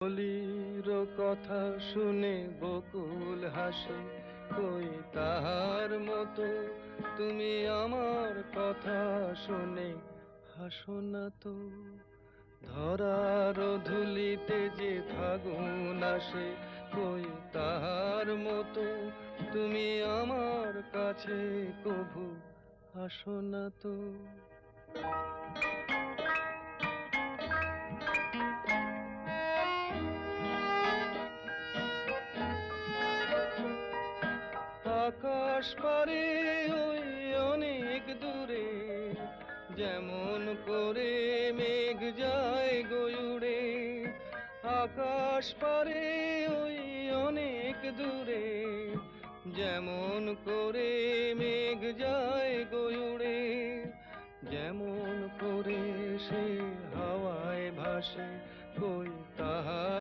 কলির কথা শুনে বকুল হাসে, কই তাহার মতো তুমি আমার কথা শুনে হাসো না তো। ধরার ধুলিতে যে ফাগুন আসে, কই তাহার মতো তুমি আমার কাছে কভু আসো না তো। আকাশ পারে ওই অনেক দূরে, যেমন করে মেঘ যায় গয়ুড়ে। আকাশ পারে ওই অনেক দূরে, যেমন করে মেঘ যায় গয়ুড়ে। যেমন করে সে হাওয়ায় ভাসে, কই তাহার